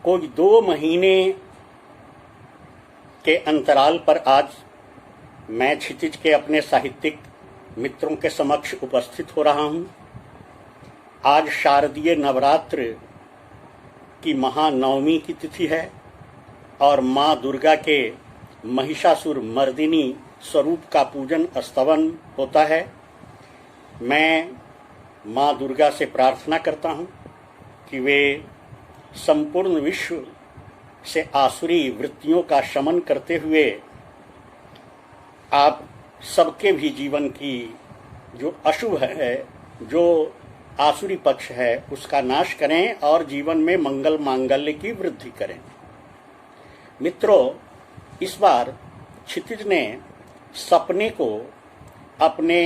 कोई 2 महीने के अंतराल पर आज मैं क्षितिज के अपने साहित्यिक मित्रों के समक्ष उपस्थित हो रहा हूं। आज शारदीय नवरात्र की महानवमी की तिथि है और माँ दुर्गा के महिषासुर मर्दिनी स्वरूप का पूजन स्तवन होता है। मैं माँ दुर्गा से प्रार्थना करता हूँ कि वे संपूर्ण विश्व से आसुरी वृत्तियों का शमन करते हुए आप सबके भी जीवन की जो अशुभ है, जो आसुरी पक्ष है, उसका नाश करें और जीवन में मंगल मांगल्य की वृद्धि करें। मित्रों, इस बार क्षितिज ने सपने को अपने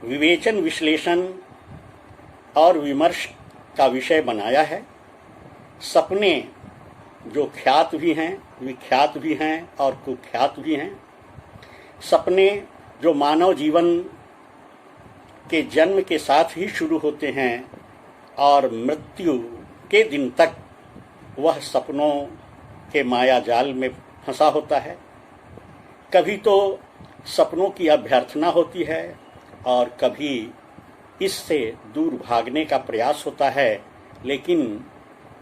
विवेचन, विश्लेषण और विमर्श का विषय बनाया है। सपने जो ख्यात भी हैं, विख्यात भी हैं और कुख्यात भी हैं। सपने जो मानव जीवन के जन्म के साथ ही शुरू होते हैं और मृत्यु के दिन तक वह सपनों के माया जाल में फंसा होता है। कभी तो सपनों की अभ्यर्थना होती है और कभी इससे दूर भागने का प्रयास होता है, लेकिन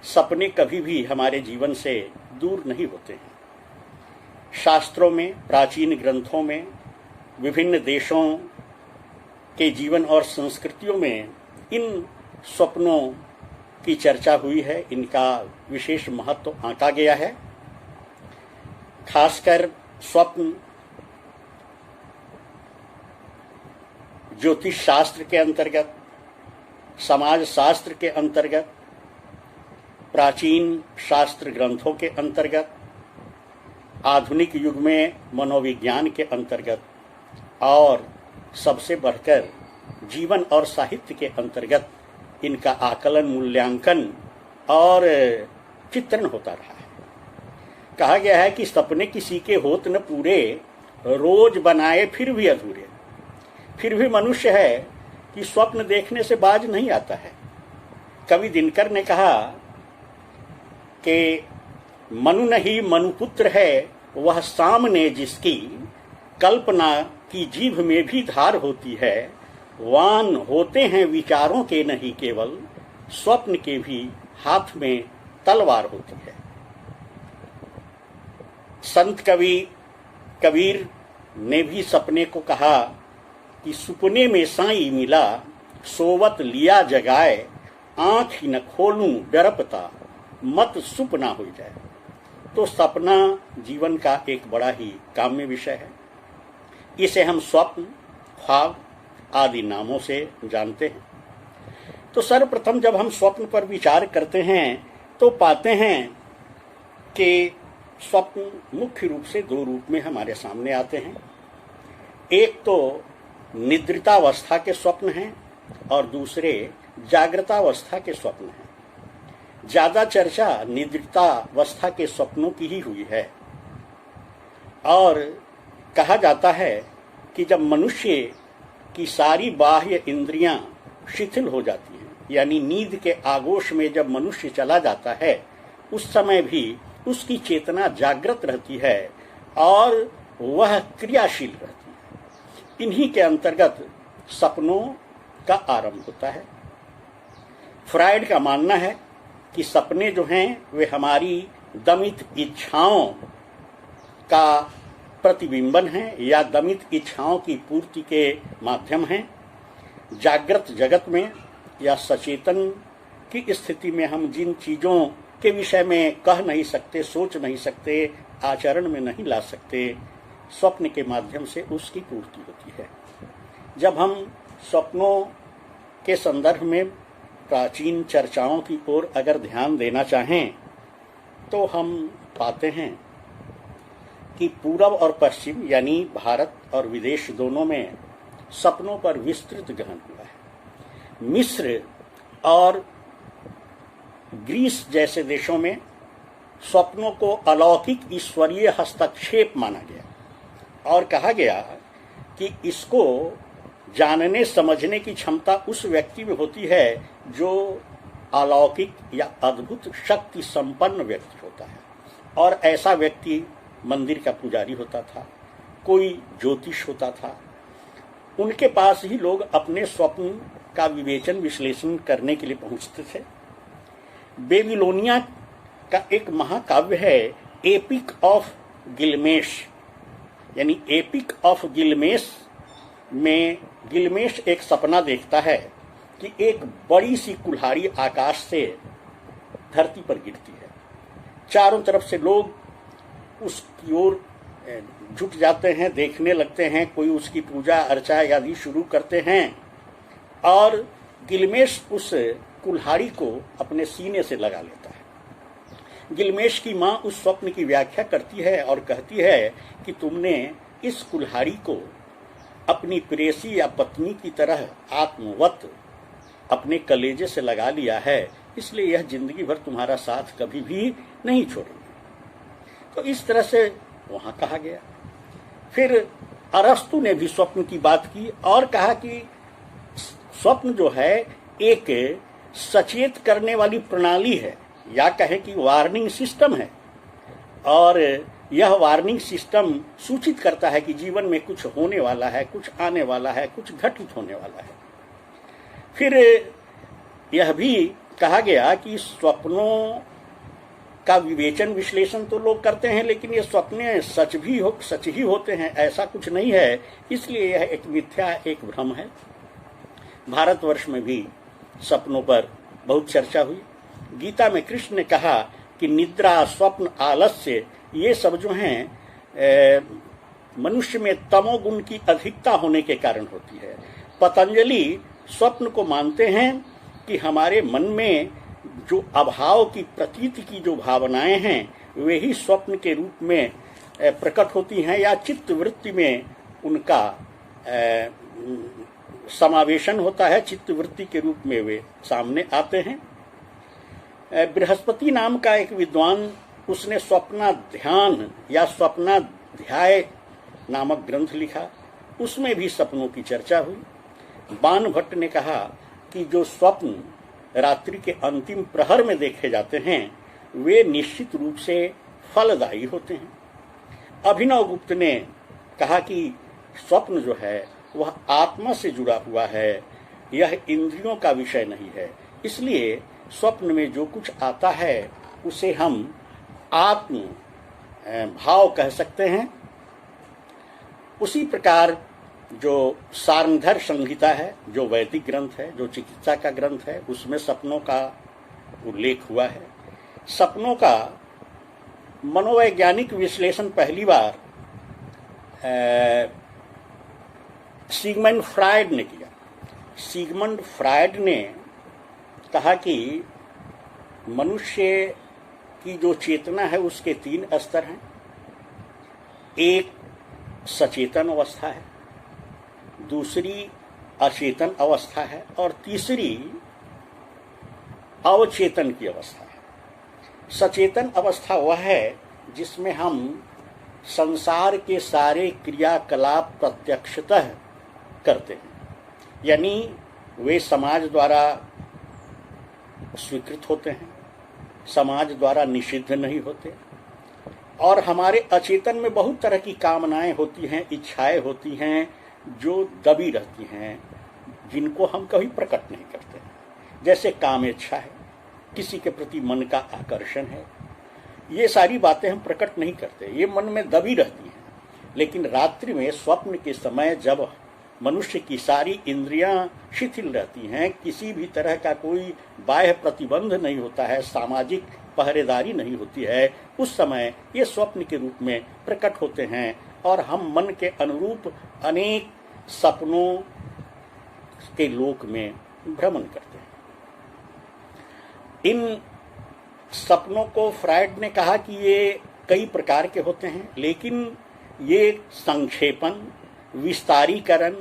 सपने कभी भी हमारे जीवन से दूर नहीं होते हैं। शास्त्रों में, प्राचीन ग्रंथों में, विभिन्न देशों के जीवन और संस्कृतियों में इन स्वप्नों की चर्चा हुई है, इनका विशेष महत्व आंका गया है। खासकर स्वप्न ज्योतिष शास्त्र के अंतर्गत, समाज शास्त्र के अंतर्गत, प्राचीन शास्त्र ग्रंथों के अंतर्गत, आधुनिक युग में मनोविज्ञान के अंतर्गत और सबसे बढ़कर जीवन और साहित्य के अंतर्गत इनका आकलन, मूल्यांकन और चित्रण होता रहा है। कहा गया है कि सपने किसी के होत न पूरे, रोज बनाए फिर भी अधूरे। फिर भी मनुष्य है कि स्वप्न देखने से बाज नहीं आता है। कवि दिनकर ने कहा कि मनु नहीं मनुपुत्र है, वह सामने जिसकी कल्पना की जीभ में भी धार होती है। वान होते हैं विचारों के नहीं केवल, स्वप्न के भी हाथ में तलवार होती है। संत कवि कबीर ने भी सपने को कहा कि सुपने में साई मिला, सोवत लिया जगाए, आंख ही न खोलूं डरपता, मत सुपना हो जाए। तो सपना जीवन का एक बड़ा ही काम्य विषय है। इसे हम स्वप्न, ख्वाब आदि नामों से जानते हैं। तो सर्वप्रथम जब हम स्वप्न पर विचार करते हैं तो पाते हैं कि स्वप्न मुख्य रूप से 2 रूप में हमारे सामने आते हैं। एक तो निद्रितावस्था के स्वप्न हैं और दूसरे जागृतावस्था के स्वप्न हैं। ज्यादा चर्चा निद्रितावस्था के स्वप्नों की ही हुई है और कहा जाता है कि जब मनुष्य की सारी बाह्य इंद्रियां शिथिल हो जाती हैं, यानी नींद के आगोश में जब मनुष्य चला जाता है, उस समय भी उसकी चेतना जागृत रहती है और वह क्रियाशील रहती है। इन्हीं के अंतर्गत सपनों का आरंभ होता है। फ्रायड का मानना है कि सपने जो हैं वे हमारी दमित इच्छाओं का प्रतिबिंबन है या दमित इच्छाओं की पूर्ति के माध्यम हैं। जागृत जगत में या सचेतन की स्थिति में हम जिन चीजों के विषय में कह नहीं सकते, सोच नहीं सकते, आचरण में नहीं ला सकते, स्वप्न के माध्यम से उसकी पूर्ति होती है। जब हम स्वप्नों के संदर्भ में प्राचीन चर्चाओं की ओर अगर ध्यान देना चाहें तो हम पाते हैं कि पूर्व और पश्चिम यानी भारत और विदेश दोनों में सपनों पर विस्तृत गहन हुआ है। मिस्र और ग्रीस जैसे देशों में स्वप्नों को अलौकिक ईश्वरीय हस्तक्षेप माना गया और कहा गया कि इसको जानने समझने की क्षमता उस व्यक्ति में होती है जो अलौकिक या अद्भुत शक्ति संपन्न व्यक्ति होता है, और ऐसा व्यक्ति मंदिर का पुजारी होता था, कोई ज्योतिष होता था। उनके पास ही लोग अपने स्वप्न का विवेचन विश्लेषण करने के लिए पहुंचते थे। बेबीलोनिया का एक महाकाव्य है एपिक ऑफ गिलमेश, यानी एपिक ऑफ गिलमेश में गिलमेश एक सपना देखता है कि एक बड़ी सी कुल्हाड़ी आकाश से धरती पर गिरती है। चारों तरफ से लोग उसकी ओर जुट जाते हैं, देखने लगते हैं, कोई उसकी पूजा अर्चा आदि शुरू करते हैं, और गिलमेश उस कुल्हाड़ी को अपने सीने से लगा लेता है। गिलमेश की माँ उस स्वप्न की व्याख्या करती है और कहती है कि तुमने इस कुल्हाड़ी को अपनी प्रेसी या पत्नी की तरह आत्मवत अपने कलेजे से लगा लिया है, इसलिए यह जिंदगी भर तुम्हारा साथ कभी भी नहीं छोड़ेगी। तो इस तरह से वहां कहा गया। फिर अरस्तु ने भी स्वप्न की बात की और कहा कि स्वप्न जो है एक सचेत करने वाली प्रणाली है, या कहें कि वार्निंग सिस्टम है, और यह वार्निंग सिस्टम सूचित करता है कि जीवन में कुछ होने वाला है, कुछ आने वाला है, कुछ घटित होने वाला है। फिर यह भी कहा गया कि स्वप्नों का विवेचन विश्लेषण तो लोग करते हैं, लेकिन ये स्वप्न सच ही होते हैं, ऐसा कुछ नहीं है, इसलिए यह एक मिथ्या, एक भ्रम है। भारतवर्ष में भी सपनों पर बहुत चर्चा हुई। गीता में कृष्ण ने कहा कि निद्रा, स्वप्न, आलस्य ये सब जो हैं मनुष्य में तमोगुण की अधिकता होने के कारण होती है। पतंजलि स्वप्न को मानते हैं कि हमारे मन में जो अभाव की प्रतीति की जो भावनाएं हैं वे ही स्वप्न के रूप में प्रकट होती हैं, या चित्त वृत्ति में उनका समावेशन होता है, चित्त वृत्ति के रूप में वे सामने आते हैं। बृहस्पति नाम का एक विद्वान, उसने स्वप्नाध्यान या स्वप्नाध्याय नामक ग्रंथ लिखा, उसमें भी सपनों की चर्चा हुई। बाण भट्ट ने कहा कि जो स्वप्न रात्रि के अंतिम प्रहर में देखे जाते हैं वे निश्चित रूप से फलदायी होते हैं। अभिनव गुप्त ने कहा कि स्वप्न जो है वह आत्मा से जुड़ा हुआ है, यह इंद्रियों का विषय नहीं है, इसलिए स्वप्न में जो कुछ आता है उसे हम आत्म भाव कह सकते हैं। उसी प्रकार जो सारंधर संहिता है, जो वैदिक ग्रंथ है, जो चिकित्सा का ग्रंथ है, उसमें सपनों का उल्लेख हुआ है। सपनों का मनोवैज्ञानिक विश्लेषण पहली बार सिगमंड फ्रायड ने किया। सिगमंड फ्रायड ने कहा कि मनुष्य की जो चेतना है उसके 3 स्तर हैं। एक सचेतन अवस्था है, दूसरी अचेतन अवस्था है, और तीसरी अवचेतन की अवस्था है। सचेतन अवस्था वह है जिसमें हम संसार के सारे क्रियाकलाप प्रत्यक्षतः करते हैं, यानी वे समाज द्वारा स्वीकृत होते हैं, समाज द्वारा निषिद्ध नहीं होते, और हमारे अचेतन में बहुत तरह की कामनाएं होती हैं, इच्छाएं होती हैं जो दबी रहती हैं, जिनको हम कभी प्रकट नहीं करते। जैसे कामेच्छा है, किसी के प्रति मन का आकर्षण है, ये सारी बातें हम प्रकट नहीं करते, ये मन में दबी रहती हैं। लेकिन रात्रि में स्वप्न के समय जब मनुष्य की सारी इंद्रियां शिथिल रहती हैं, किसी भी तरह का कोई बाह्य प्रतिबंध नहीं होता है, सामाजिक पहरेदारी नहीं होती है, उस समय ये स्वप्न के रूप में प्रकट होते हैं और हम मन के अनुरूप अनेक सपनों के लोक में भ्रमण करते हैं। इन सपनों को फ्रायड ने कहा कि ये कई प्रकार के होते हैं, लेकिन ये संक्षेपण, विस्तारीकरण,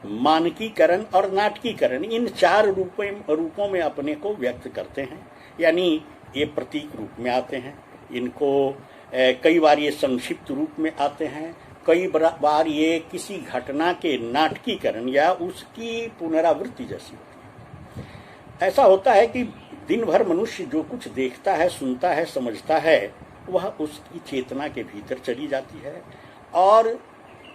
मानकीकरण और नाटकीकरण, इन 4 रूपों में अपने को व्यक्त करते हैं। यानी ये प्रतीक रूप में आते हैं, इनको कई बार ये संक्षिप्त रूप में आते हैं, कई बार ये किसी घटना के नाटकीकरण या उसकी पुनरावृत्ति जैसी होती है। ऐसा होता है कि दिन भर मनुष्य जो कुछ देखता है, सुनता है, समझता है, वह उसकी चेतना के भीतर चली जाती है और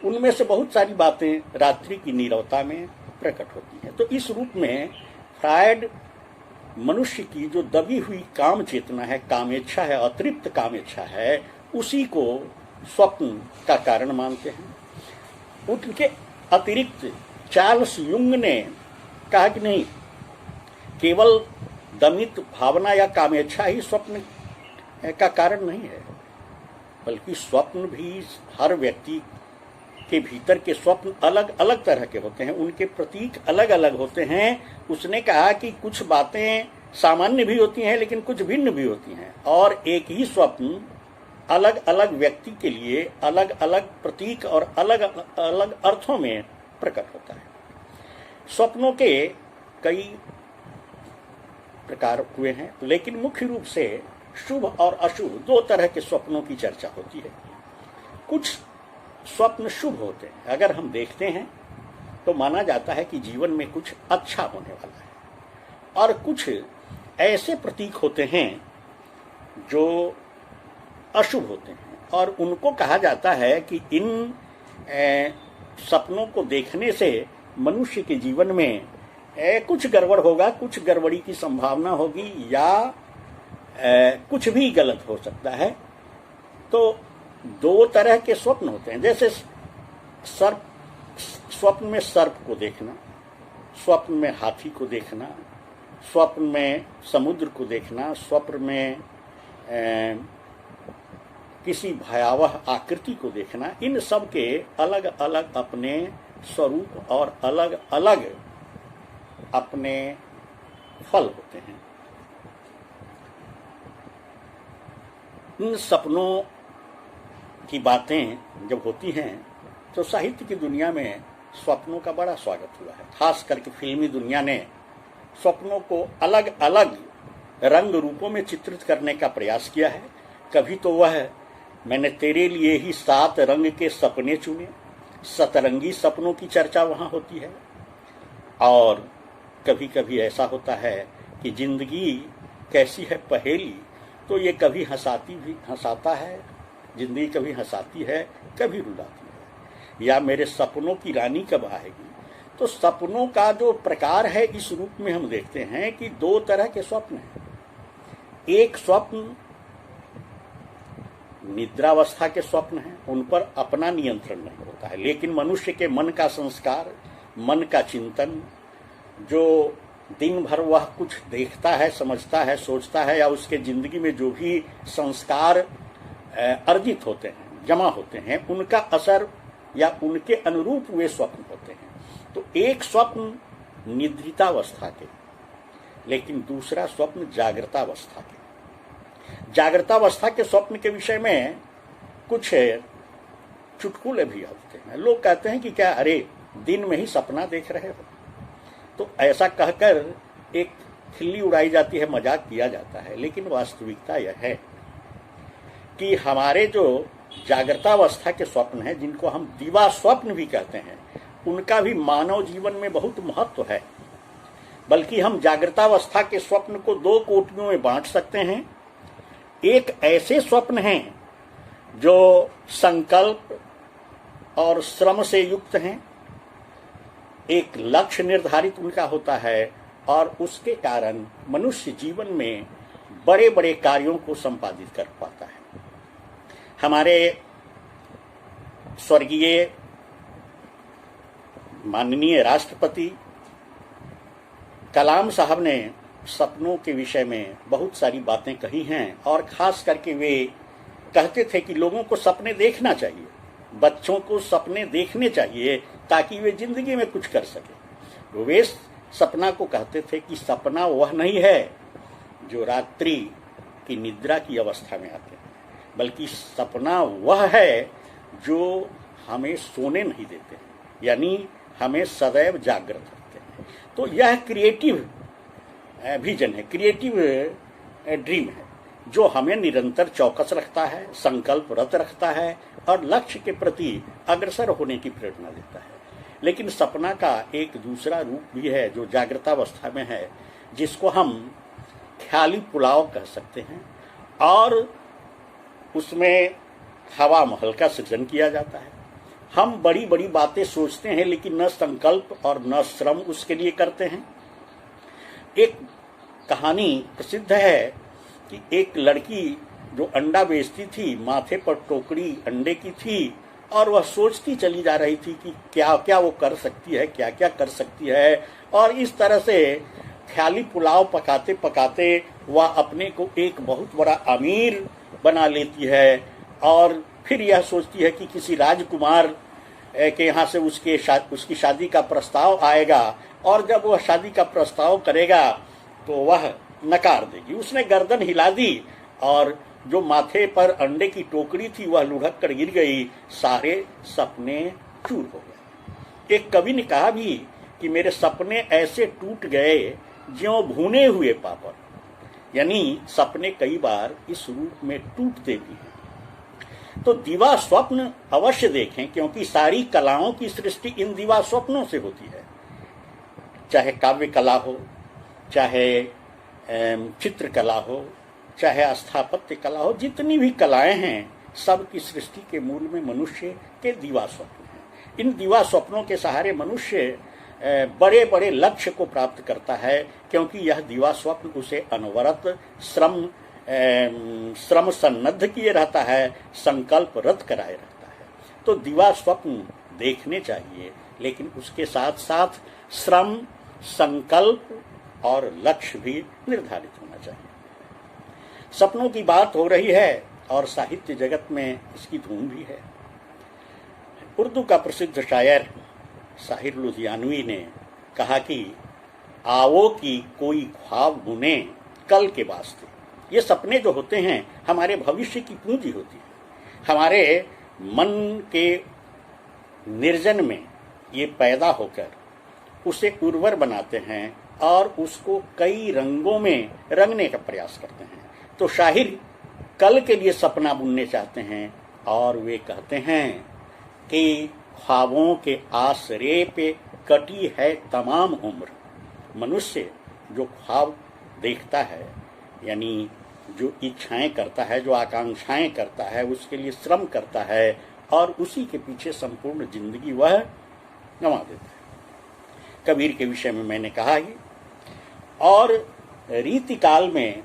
उनमें से बहुत सारी बातें रात्रि की नीरवता में प्रकट होती हैं। तो इस रूप में फ्रायड मनुष्य की जो दबी हुई काम चेतना है, कामेच्छा है, अतृप्त कामेच्छा है, उसी को स्वप्न का कारण मानते हैं। उनके अतिरिक्त चार्ल्स युंग ने कहा कि नहीं, केवल दमित भावना या कामेच्छा ही स्वप्न का कारण नहीं है, बल्कि स्वप्न भी हर व्यक्ति के भीतर के स्वप्न अलग अलग तरह के होते हैं, उनके प्रतीक अलग अलग होते हैं। उसने कहा कि कुछ बातें सामान्य भी होती हैं लेकिन कुछ भिन्न भी होती हैं, और एक ही स्वप्न अलग अलग व्यक्ति के लिए अलग अलग प्रतीक और अलग अलग अर्थों में प्रकट होता है। स्वप्नों के कई प्रकार हुए हैं, लेकिन मुख्य रूप से शुभ और अशुभ दो तरह के स्वप्नों की चर्चा होती है। कुछ स्वप्न शुभ होते हैं, अगर हम देखते हैं तो माना जाता है कि जीवन में कुछ अच्छा होने वाला है, और कुछ ऐसे प्रतीक होते हैं जो अशुभ होते हैं, और उनको कहा जाता है कि इन सपनों को देखने से मनुष्य के जीवन में कुछ गड़बड़ होगा, कुछ गड़बड़ी की संभावना होगी, या कुछ भी गलत हो सकता है। तो दो तरह के स्वप्न होते हैं, जैसे सर्प, स्वप्न में सर्प को देखना, स्वप्न में हाथी को देखना, स्वप्न में समुद्र को देखना, स्वप्न में किसी भयावह आकृति को देखना, इन सब के अलग अलग अपने स्वरूप और अलग अलग अपने फल होते हैं। इन सपनों की बातें जब होती हैं तो साहित्य की दुनिया में स्वप्नों का बड़ा स्वागत हुआ है। खास करके फिल्मी दुनिया ने स्वप्नों को अलग अलग रंग रूपों में चित्रित करने का प्रयास किया है। कभी तो वह मैंने तेरे लिए ही 7 रंग के सपने चुने, सतरंगी सपनों की चर्चा वहां होती है, और कभी कभी ऐसा होता है कि जिंदगी कैसी है पहेली, तो ये कभी हंसाता है, जिंदगी कभी हंसाती है, कभी रुलाती है, या मेरे सपनों की रानी कब आएगी। तो सपनों का जो प्रकार है, इस रूप में हम देखते हैं कि दो तरह के स्वप्न हैं। एक स्वप्न निद्रावस्था के स्वप्न हैं, उन पर अपना नियंत्रण नहीं होता है, लेकिन मनुष्य के मन का संस्कार, मन का चिंतन, जो दिन भर वह कुछ देखता है, समझता है, सोचता है, या उसके जिंदगी में जो भी संस्कार अर्जित होते हैं, जमा होते हैं, उनका असर या उनके अनुरूप वे स्वप्न होते हैं। तो एक स्वप्न निद्रितावस्था के, लेकिन दूसरा स्वप्न जागृतावस्था के। जागृतावस्था के स्वप्न के विषय में कुछ चुटकुले भी होते हैं। लोग कहते हैं कि क्या, अरे दिन में ही सपना देख रहे हो, तो ऐसा कहकर एक खिल्ली उड़ाई जाती है, मजाक किया जाता है। लेकिन वास्तविकता यह है कि हमारे जो जागृतावस्था के स्वप्न हैं, जिनको हम दिवा स्वप्न भी कहते हैं, उनका भी मानव जीवन में बहुत महत्व है। बल्कि हम जागृतावस्था के स्वप्न को 2 कोटियों में बांट सकते हैं। एक ऐसे स्वप्न हैं जो संकल्प और श्रम से युक्त हैं, एक लक्ष्य निर्धारित उनका होता है, और उसके कारण मनुष्य जीवन में बड़े बड़े कार्यों को संपादित कर पाता है। हमारे स्वर्गीय माननीय राष्ट्रपति कलाम साहब ने सपनों के विषय में बहुत सारी बातें कही हैं, और खास करके वे कहते थे कि लोगों को सपने देखना चाहिए, बच्चों को सपने देखने चाहिए, ताकि वे जिंदगी में कुछ कर सके। वे सपना को कहते थे कि सपना वह नहीं है जो रात्रि की निद्रा की अवस्था में आते हैं, बल्कि सपना वह है जो हमें सोने नहीं देते, यानी हमें सदैव जागृत रखते हैं। तो यह क्रिएटिव विजन है, क्रिएटिव ड्रीम है, जो हमें निरंतर चौकस रखता है, संकल्परत रखता है, और लक्ष्य के प्रति अग्रसर होने की प्रेरणा देता है। लेकिन सपना का एक दूसरा रूप भी है जो जागृतावस्था में है, जिसको हम ख्याली पुलाव कह सकते हैं, और उसमें हवा महल का सृजन किया जाता है। हम बड़ी बड़ी बातें सोचते हैं लेकिन न संकल्प और न श्रम उसके लिए करते हैं। एक कहानी प्रसिद्ध है कि एक लड़की जो अंडा बेचती थी, माथे पर टोकरी अंडे की थी, और वह सोचती चली जा रही थी कि क्या क्या वो कर सकती है, क्या क्या कर सकती है, और इस तरह से ख्याली पुलाव पकाते पकाते वह अपने को एक बहुत बड़ा अमीर बना लेती है, और फिर यह सोचती है कि किसी राजकुमार के यहाँ से उसकी शादी का प्रस्ताव आएगा, और जब वह शादी का प्रस्ताव करेगा तो वह नकार देगी। उसने गर्दन हिला दी और जो माथे पर अंडे की टोकरी थी वह लुढ़क कर गिर गई, सारे सपने चूर हो गए। एक कवि ने कहा भी कि मेरे सपने ऐसे टूट गए ज्यों भुने हुए पापड़, यानी सपने कई बार इस रूप में टूटते भी हैं। तो दिवा स्वप्न अवश्य देखें, क्योंकि सारी कलाओं की सृष्टि इन दिवा स्वप्नों से होती है। चाहे काव्य कला हो, चाहे चित्रकला हो, चाहे स्थापत्य कला हो, जितनी भी कलाएं हैं सबकी सृष्टि के मूल में मनुष्य के दिवा स्वप्न हैं। इन दिवा स्वप्नों के सहारे मनुष्य बड़े बड़े लक्ष्य को प्राप्त करता है, क्योंकि यह दिवा स्वप्न उसे अनवरत श्रम सन्नद्ध किए रहता है, संकल्परत कराए रहता है। तो दिवा स्वप्न देखने चाहिए, लेकिन उसके साथ साथ श्रम, संकल्प और लक्ष्य भी निर्धारित होना चाहिए। सपनों की बात हो रही है और साहित्य जगत में इसकी धूम भी है। उर्दू का प्रसिद्ध शायर साहिर लुधियानवी ने कहा कि आओ कि कोई ख्वाब बुने कल के वास्ते। ये सपने जो होते हैं हमारे भविष्य की पूंजी होती है। हमारे मन के निर्जन में ये पैदा होकर उसे उर्वर बनाते हैं और उसको कई रंगों में रंगने का प्रयास करते हैं। तो शाहिर कल के लिए सपना बुनने चाहते हैं और वे कहते हैं कि ख्वाबों के आसरे पे कटी है तमाम उम्र। मनुष्य जो ख्वाब देखता है, यानी जो इच्छाएं करता है, जो आकांक्षाएं करता है, उसके लिए श्रम करता है और उसी के पीछे संपूर्ण जिंदगी वह गंवा देता है। कबीर के विषय में मैंने कहा ही। और रीतिकाल में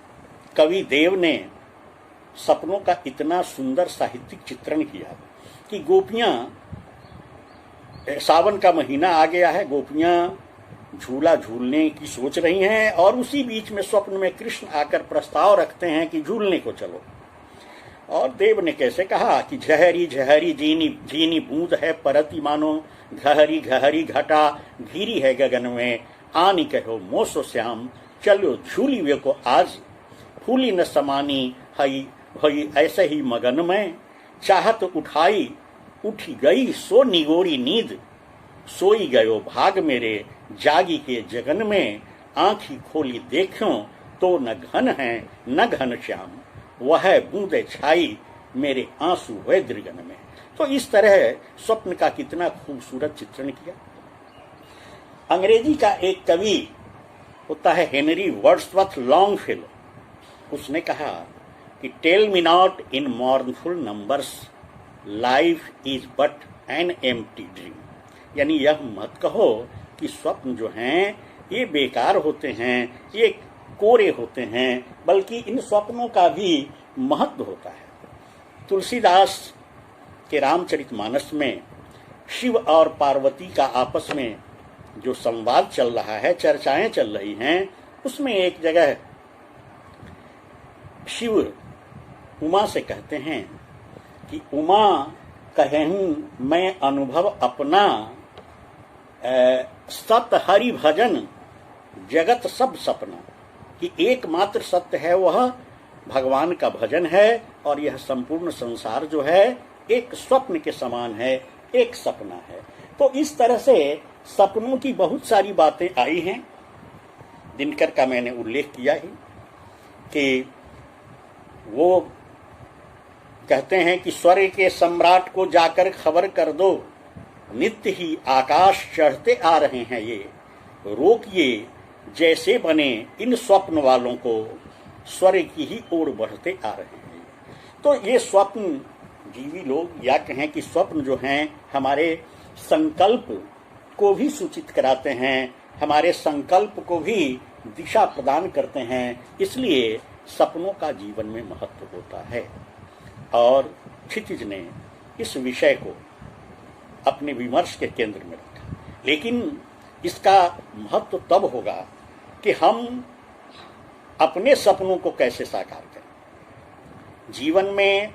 कवि देव ने सपनों का इतना सुंदर साहित्यिक चित्रण किया कि गोपियां, सावन का महीना आ गया है, गोपियां झूला झूलने की सोच रही हैं और उसी बीच में स्वप्न में कृष्ण आकर प्रस्ताव रखते हैं कि झूलने को चलो। और देव ने कैसे कहा कि झहरी झहरी जीनी जीनी बूंद है परती मानो, घहरी घहरी घटा घीरी है गगन में, आनी कहो मोसो श्याम चलो झूली वे को आज, फूली न समानी हई भई ऐसे ही मगन में, चाहत उठाई उठी गई सो निगोरी नींद, सोई गयो भाग मेरे जागी के जगन में, आंखी खोली देखूं तो न घन है न घन श्याम, वह बूंदे छाई मेरे आंसू हुए दृगन में। तो इस तरह स्वप्न का कितना खूबसूरत चित्रण किया। अंग्रेजी का एक कवि होता है हेनरी वर्ड्सवर्थ लॉन्गफेलो, उसने कहा कि tell me not in mournful numbers life is but an empty dream, यानी यह मत कहो कि स्वप्न जो हैं ये बेकार होते हैं, ये कोरे होते हैं, बल्कि इन स्वप्नों का भी महत्व होता है। तुलसीदास के रामचरितमानस में शिव और पार्वती का आपस में जो संवाद चल रहा है, चर्चाएं चल रही हैं, उसमें एक जगह शिव उमा से कहते हैं कि उमा कहूं मैं अनुभव अपना, सत हरि भजन जगत सब सपना, कि एकमात्र सत्य है वह भगवान का भजन है और यह संपूर्ण संसार जो है एक स्वप्न के समान है, एक सपना है। तो इस तरह से सपनों की बहुत सारी बातें आई हैं। दिनकर का मैंने उल्लेख किया ही कि वो कहते हैं कि स्वर्ग के सम्राट को जाकर खबर कर दो, नित्य ही आकाश चढ़ते आ रहे हैं ये, रोकिए जैसे बने इन स्वप्न वालों को स्वर्ग की ही ओर बढ़ते आ रहे हैं। तो ये स्वप्न जीवी लोग, या कहें कि स्वप्न जो हैं, हमारे संकल्प को भी सूचित कराते हैं, हमारे संकल्प को भी दिशा प्रदान करते हैं। इसलिए सपनों का जीवन में महत्व होता है। और क्षितिज ने इस विषय को अपने विमर्श के केंद्र में रखा। लेकिन इसका महत्व तब होगा कि हम अपने सपनों को कैसे साकार करें। जीवन में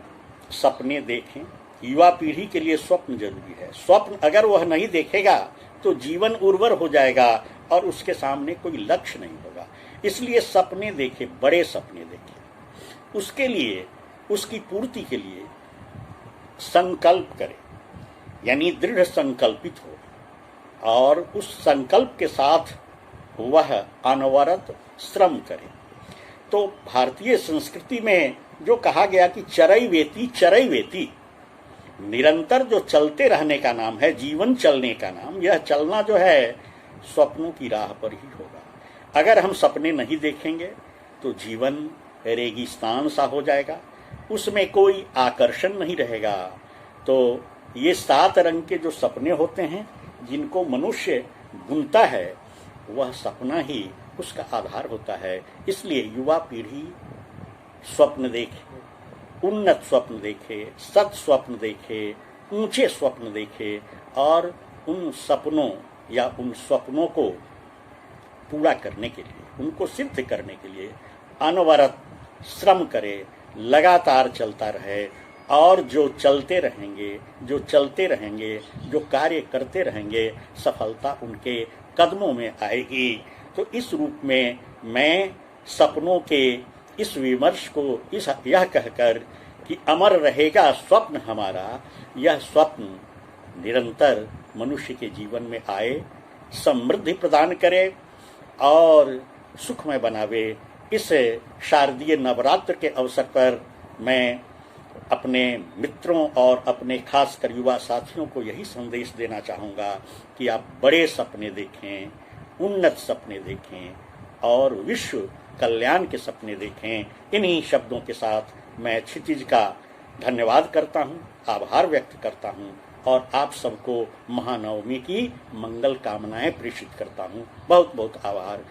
सपने देखें। युवा पीढ़ी के लिए स्वप्न जरूरी है। स्वप्न अगर वह नहीं देखेगा तो जीवन उर्वर हो जाएगा और उसके सामने कोई लक्ष्य नहीं होगा। इसलिए सपने देखे, बड़े सपने देखे। उसके लिए, उसकी पूर्ति के लिए संकल्प करे, यानी दृढ़ संकल्पित हो और उस संकल्प के साथ वह अनवरत श्रम करे। तो भारतीय संस्कृति में जो कहा गया कि चरैवेति चरैवेति, निरंतर जो चलते रहने का नाम है, जीवन चलने का नाम, यह चलना जो है स्वप्नों की राह पर ही होगा। अगर हम सपने नहीं देखेंगे तो जीवन रेगिस्तान सा हो जाएगा, उसमें कोई आकर्षण नहीं रहेगा। तो ये 7 रंग के जो सपने होते हैं जिनको मनुष्य बुनता है, वह सपना ही उसका आधार होता है। इसलिए युवा पीढ़ी स्वप्न देखे, उन्नत स्वप्न देखे, सत स्वप्न देखे, ऊंचे स्वप्न देखे और उन सपनों या उन स्वप्नों को पूरा करने के लिए, उनको सिद्ध करने के लिए अनवरत श्रम करे, लगातार चलता रहे। और जो चलते रहेंगे, जो चलते रहेंगे, जो कार्य करते रहेंगे, सफलता उनके कदमों में आएगी। तो इस रूप में मैं सपनों के इस विमर्श को यह कहकर कि अमर रहेगा स्वप्न हमारा, यह स्वप्न निरंतर मनुष्य के जीवन में आए, समृद्धि प्रदान करे और सुखमय बनावे। इस शारदीय नवरात्र के अवसर पर मैं अपने मित्रों और अपने खासकर युवा साथियों को यही संदेश देना चाहूँगा कि आप बड़े सपने देखें, उन्नत सपने देखें और विश्व कल्याण के सपने देखें। इन्हीं शब्दों के साथ मैं क्षितिज का धन्यवाद करता हूँ, आभार व्यक्त करता हूँ और आप सबको महानवमी की मंगल कामनाएं प्रेषित करता हूँ। बहुत बहुत आभार।